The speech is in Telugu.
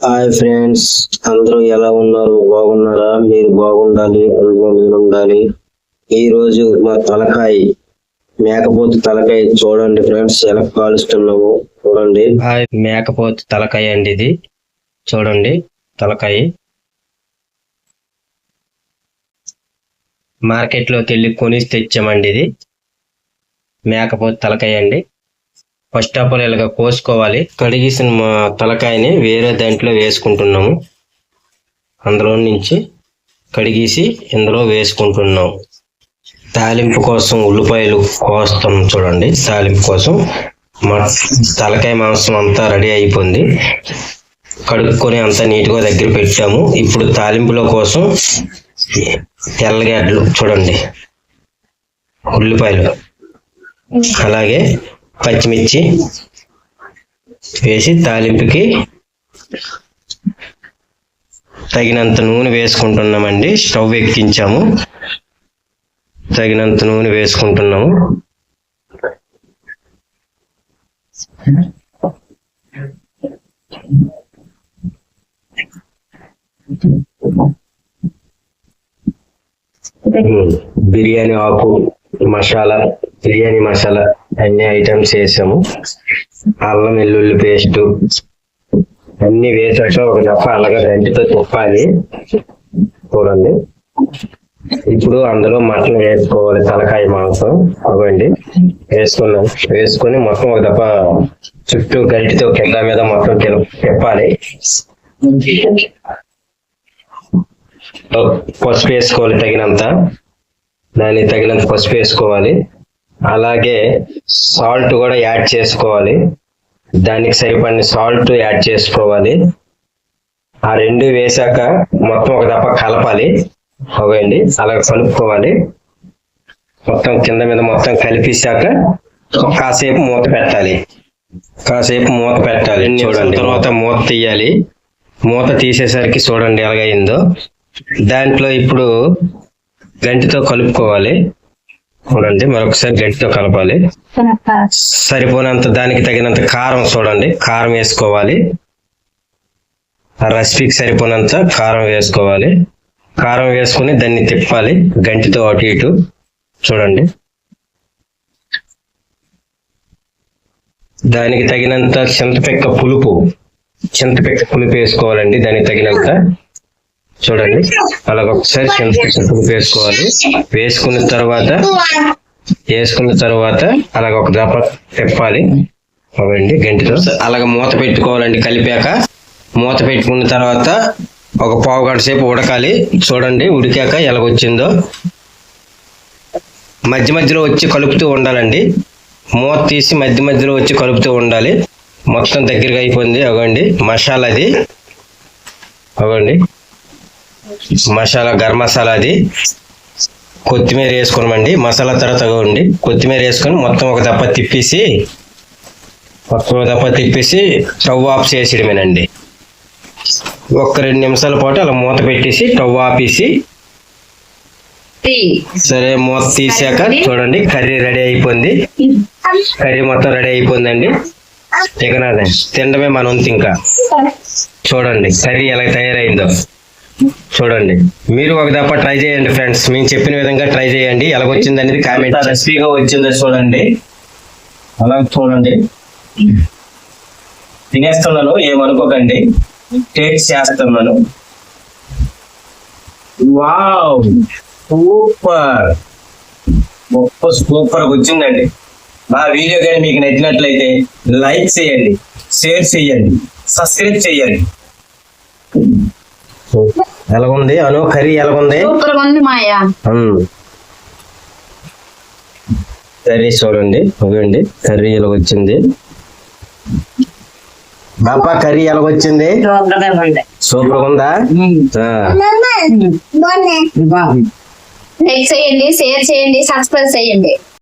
హాయ్ ఫ్రెండ్స్, అందరూ ఎలా ఉన్నారు? బాగున్నారా? మీరు బాగుండాలి, అందులో మీరు ఉండాలి. ఈ రోజు మా తలకాయ మేకపోతు తలకాయ చూడండి ఫ్రెండ్స్, ఎలా కాలుస్తున్నాము చూడండి. మేకపోతు తలకాయ అండి ఇది. చూడండి తలకాయ. మార్కెట్లోకి వెళ్ళి కొని తెచ్చామండి. ఇది మేకపోతు తలకాయ అండి. ఫస్ట్ ఆఫ్ ఆల్ ఇలాగ కోసుకోవాలి. కడిగేసిన మా తలకాయని వేరే దాంట్లో వేసుకుంటున్నాము. అందులో నుంచి కడిగేసి ఇందులో వేసుకుంటున్నాము. తాలింపు కోసం ఉల్లిపాయలు కోస్తాం చూడండి. తాలింపు కోసం మా తలకాయ మాంసం అంతా రెడీ అయిపోయింది. కడుక్కొని అంతా నీట్గా దగ్గర పెట్టాము. ఇప్పుడు తాలింపుల కోసం తెల్లగడ్డలు చూడండి, ఉల్లిపాయలు, అలాగే పచ్చిమిర్చి వేసి తాలింపుకి తగినంత నూనె వేసుకుంటున్నామండి. స్టవ్ ఎక్కించాము. తగినంత నూనె వేసుకుంటున్నాము. బిర్యానీ ఆకు మసాలా, బిర్యానీ మసాలా అన్ని ఐటమ్స్ వేసాము. అల్లం వెల్లుల్లి పేస్ట్ అన్ని వేసాక ఒక దఫా అలాగే గంటితో తిప్పాలి చూడండి. ఇప్పుడు అందులో మటన్ వేసుకోవాలి. తలకాయ మాంసం అవ్వండి వేసుకున్నాం. వేసుకొని మొత్తం ఒక దఫా చుట్టూ గంటితో కింద మీద మొత్తం తిప్పాలి. పసుపు వేసుకోవాలి తగినంత. దానికి తగినంత పసుపు వేసుకోవాలి. అలాగే సాల్ట్ కూడా యాడ్ చేసుకోవాలి. దానికి సరిపడిన సాల్ట్ యాడ్ చేసుకోవాలి. ఆ రెండు వేసాక మొత్తం ఒక దప్ప కలపాలి. అవ్వండి అలా కలుపుకోవాలి. మొత్తం కింద మీద మొత్తం కలిపేసాక కాసేపు మూత పెట్టాలి. చూడండి. తర్వాత మూత తీయాలి. మూత తీసేసరికి చూడండి ఎలాగైందో. దాంట్లో ఇప్పుడు గంటితో కలుపుకోవాలి. చూడండి మరొకసారి గంటితో కలపాలి. సరిపోయినంత దానికి తగినంత కారం చూడండి, కారం వేసుకోవాలి. ఆ రెసిపీకి సరిపోయినంత కారం వేసుకోవాలి. కారం వేసుకుని దాన్ని తిప్పాలి గంటితో అటు ఇటు. చూడండి దానికి తగినంత చింతపిక్క పులుపు వేసుకోవాలండి. దానికి తగినంత చూడండి అలాగ ఒకసారి చింతపిక్క పులుపు వేసుకోవాలి. వేసుకున్న తర్వాత అలాగ ఒక దప్ప తిప్పాలి. అవండి గంటితో అలాగ మూత పెట్టుకోవాలండి. కలిపాక మూత పెట్టుకున్న తర్వాత ఒక పావు గంట సేపు ఉడకాలి. చూడండి ఉడికాక ఎలాగొచ్చిందో. మధ్య మధ్యలో వచ్చి కలుపుతూ ఉండాలండి. మూత తీసి మధ్య మధ్యలో వచ్చి కలుపుతూ ఉండాలి. మొత్తం దగ్గరగా అయిపోయింది. అవ్వండి మసాలాది, అవ్వండి మసాలా, గరం మసాలా అది. కొత్తిమీర వేసుకోమండి. మసాలా తర్వాత అవ్వండి కొత్తిమీర వేసుకొని మొత్తం ఒక దప్ప తిప్పేసి స్టవ్ ఆఫ్ చేసేయడమేనండి. ఒక 2 నిమిషాల పాటు అలా మూత పెట్టేసి స్టవ్ ఆపేసి సరే మూత తీసాక చూడండి కర్రీ రెడీ అయిపోయింది. కర్రీ మొత్తం రెడీ అయిపోయిందండి. ఇక నాదే తినడమే మన వంతు. ఇంకా చూడండి కర్రీ ఎలా తయారైందో. చూడండి మీరు ఒక దప్ప ట్రై చేయండి ఫ్రెండ్స్. మేము చెప్పిన విధంగా ట్రై చేయండి. ఎలాగొచ్చింది అనేది కామెంట్. రెసిపీగా వచ్చిందో చూడండి. అలా చూడండి తినేస్తున్నాను, ఏమనుకోకండి. టేస్ట్ చేస్తున్నాను. వావ్ సూపర్ వచ్చిందండి. మా వీడియో కానీ మీకు నచ్చినట్లయితే లైక్ చేయండి, షేర్ చేయండి, సబ్స్క్రైబ్ చేయండి. ఎలాగుంది అను కర్రీ? ఎలాగుంది? కర్రీ చూడండి. అవ్వండి కర్రీ ఎలాగొచ్చింది. బాపా కర్రీ ఎలాగొచ్చింది? సూపర్ ఉందా? లైక్ చేయండి, షేర్ చేయండి, సబ్స్క్రైబ్ చేయండి.